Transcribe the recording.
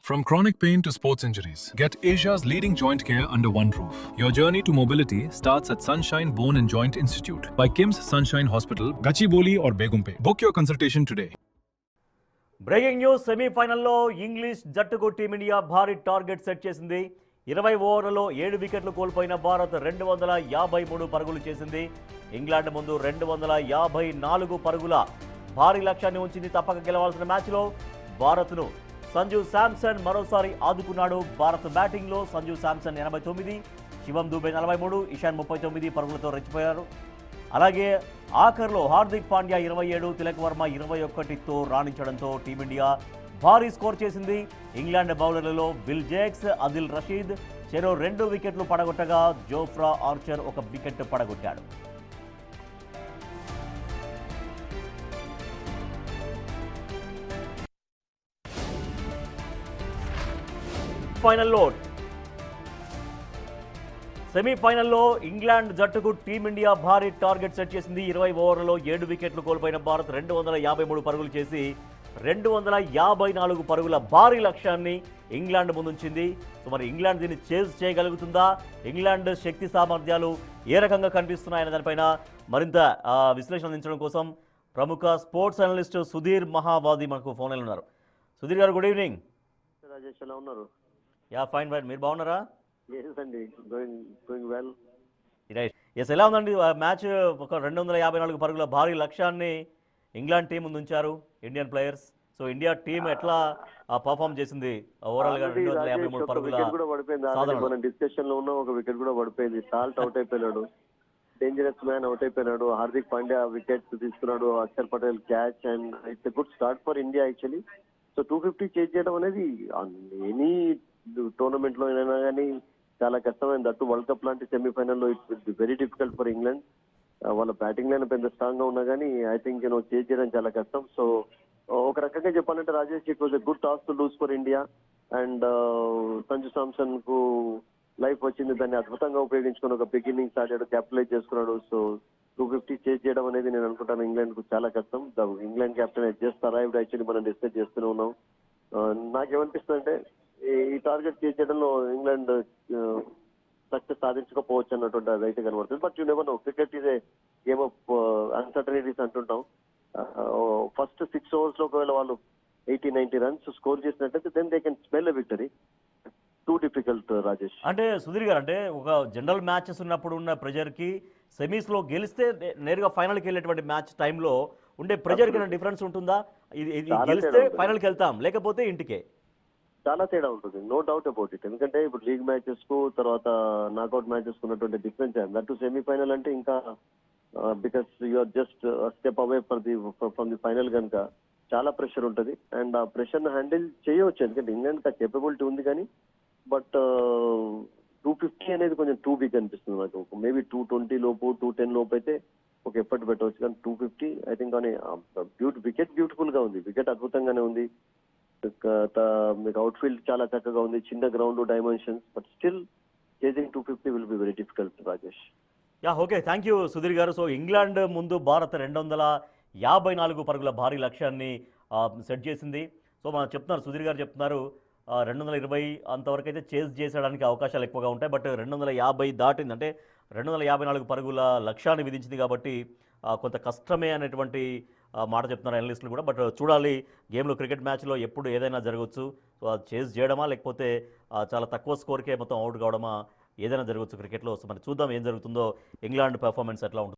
From chronic pain to sports injuries, get Asia's leading joint care under one roof. Your journey to mobility starts at Sunshine Bone and Joint Institute by KIMS Sunshine Hospital, Gachibowli or Begumpe. Book your consultation today. Breaking news సెమీఫైనల్లో English జట్టుకు team India భారీ target set చేసింది. 20 ఓవర్లలో 7 వికెట్లు కోల్పోయిన భారత్ 253 పరుగులు చేసింది. England ముందు 254 పరుగుల భారీ లక్ష్యాన్ని ఉంచింది. తప్పక గెలవాల్సిన మ్యాచ్లో భారత్ను సంజు శాంసన్ మరోసారి ఆదుకున్నాడు. భారత్ బ్యాటింగ్లో సంజు శాంసన్ 89, శివం దూబే 43, ఇషాన్ 39 పరుగులతో రెచ్చిపోయారు. అలాగే ఆఖర్లో హార్దిక్ పాండ్యా 27, తిలక్ వర్మ 21తో రాణించడంతో టీమిండియా భారీ స్కోర్ చేసింది. ఇంగ్లాండ్ బౌలర్లలో విల్ జేక్స్, అదిల్ రషీద్ చెరో 2 వికెట్లు పడగొట్టగా జోఫ్రా ఆర్చర్ 1 వికెట్ పడగొట్టాడు. సెమీఫైనల్లో ఇంగ్లాండ్ జట్టుకు టీమిండియా భారీ టార్గెట్ సెట్ చేసింది. 20 ఓవర్లలో 7 వికెట్లు కోల్పోయిన భారత్ 253 పరుగులు చేసి 254 పరుగుల భారీ లక్ష్యాన్ని ఇంగ్లాండ్ ముందుంచింది. సో మరి ఇంగ్లాండ్ దీన్ని చేజ్ చేయగలుగుతుందా? ఇంగ్లాండ్ శక్తి సామర్థ్యాలు ఏ రకంగా కనిపిస్తున్నాయనే దానిపైన మరింత విశ్లేషణ అందించడం కోసం ప్రముఖ స్పోర్ట్స్ అనలిస్ట్ సుధీర్ మహావాది మనకు ఫోన్లో ఉన్నారు. సుధీర్ గారు, గుడ్ ఈవినింగ్. రాజేష్, ఎలా ఉన్నారు? యా ఫైన్ ఫైన్, మీరు బాగున్నారా? అండి, గోయింగ్ వెల్. రైట్. ఎస్, ఎలా ఉందండి మ్యాచ్? ఒక 254 పరుగుల భారీ లక్ష్యాన్ని ఇంగ్లాండ్ టీం ముందు ఉంచారు Indian players. So India team ఎట్లా పర్ఫామ్ చేసింది ఓవరాల్ గా? 253 పరుగుల కూడా పడిపోయింది. మనం డిస్కషన్ లో ఉన్న ఒక వికెట్ కూడా పడిపోయింది. సాల్ట్ అవుట్ అయిపోయినాడు, డేంజరస్ మ్యాన్ అవుట్ అయిపోయినాడు. హార్దిక్ పాండ్యా వికెట్ తీసుకున్నాడు, Axar Patel catch, and it's a good start for India actually. So 250 chase చేయడం అనేది ఎనీ టోర్నమెంట్ లో అయినా కానీ చాలా కష్టమైంది. దట్టు వరల్డ్ కప్ లాంటి సెమీఫైనల్లో it's will be very difficult for England. వాళ్ళ బ్యాటింగ్ లైన్ పెద్ద స్ట్రాంగ్ గా ఉన్నా కానీ ఐ థింక్ చేజ్ చేయడం చాలా కష్టం. సో ఒక రకంగా చెప్పాలంటే Rajesh, it was a good toss to lose for India. And Sanju Samson కు లైఫ్ వచ్చింది, దాన్ని అద్భుతంగా ఉపయోగించుకుని ఒక బిగ్ ఇన్నింగ్స్ ఆడాడు, క్యాపిటలైజ్ చేసుకున్నాడు. సో 250 చేజ్ చేయడం అనేది నేను అనుకుంటాను ఇంగ్లాండ్ కు చాలా కష్టం. England captain just arrived actually, మనం డిస్కస్ చేస్తూనే ఉన్నాం. నాకేమనిపిస్తుందంటే ఈ టార్గెట్ చేజ్ చేయడంలో ఇంగ్లాండ్ సక్సెస్ సాధించకపోవచ్చు అన్నటువంటి అయితే కనబడుతుంది. But you never know, cricket is a game of uncertainties అంటుంటాం. ఫస్ట్ 6 ఓవర్స్ లో ఒకవేళ వాళ్ళు 80-90 రన్స్ స్కోర్ చేసినట్టయితే then they can smell a victory. Too difficult Rajesh. అంటే సుధీర్ గారు, అంటే ఒక జనరల్ మ్యాచెస్ ఉన్నప్పుడు ఉన్న ప్రెజర్ కి సెమీస్ లో గెలిస్తే నేరుగా ఫైనల్ కి వెళ్ళేటువంటి మ్యాచ్ టైంలో ఉండే ప్రెజర్ కి డిఫరెన్స్ ఉంటుందా? ఇది గెలిస్తే ఫైనల్ కి వెళ్తాం, లేకపోతే ఇంటికే? చాలా తేడా ఉంటుంది, నో డౌట్ అబౌట్ ఇట్. ఎందుకంటే ఇప్పుడు లీగ్ మ్యాచెస్ కు తర్వాత నాకౌట్ మ్యాచెస్ కు ఉన్నటువంటి డిఫరెన్స్ దట్ సెమీఫైనల్ అంటే ఇంకా because you're just step away from the final కనుక చాలా ప్రెషర్ ఉంటుంది. అండ్ ఆ ప్రెషర్ ను హ్యాండిల్ చేయవచ్చు, ఎందుకంటే ఇంగ్లాండ్ ఆ కేపబిలిటీ ఉంది. కానీ బట్ 250 అనేది కొంచెం టూ బిగ్ అనిపిస్తుంది నాకు. మేబీ 220 లోపు 210 లోపు అయితే ఒక ఎఫర్ట్ పెట్టవచ్చు. కానీ 250 ఐ థింక్ అని వికెట్ బ్యూటిఫుల్ గా ఉంది, వికెట్ అద్భుతంగానే ఉంది. మీకు అవుట్ ఫీల్డ్ చాలా చక్కగా ఉంది, చిన్న ground dimensions. But still chasing 250 will be very difficult Rajesh. Yeah, okay, thank you Sudhir garu. So England ముందు భారత్ 254 పరుగుల భారీ లక్ష్యాన్ని సెట్ చేసింది. సో మనం చెప్తున్నారు, సుధీర్ గారు చెప్తున్నారు 220 అంతవరకు అయితే చేజ్ చేసేయడానికి అవకాశాలు ఎక్కువగా ఉంటాయి. బట్ 250 దాటింది అంటే 254 పరుగుల లక్ష్యాన్ని విధించింది కాబట్టి కొంత కష్టమే అనేటువంటి మాట చెప్తున్నారు అనలిస్టులు కూడా. బట్ చూడాలి, గేమ్లో క్రికెట్ మ్యాచ్లో ఎప్పుడు ఏదైనా జరగవచ్చు. సో అది చేజ్ చేయడమా, లేకపోతే చాలా తక్కువ స్కోర్కే మొత్తం అవుట్ కావడమా, ఏదైనా జరగవచ్చు క్రికెట్లో. సో మరి చూద్దాం ఏం జరుగుతుందో, ఇంగ్లాండ్ పెర్ఫార్మెన్స్ ఎట్లా ఉంటుంది.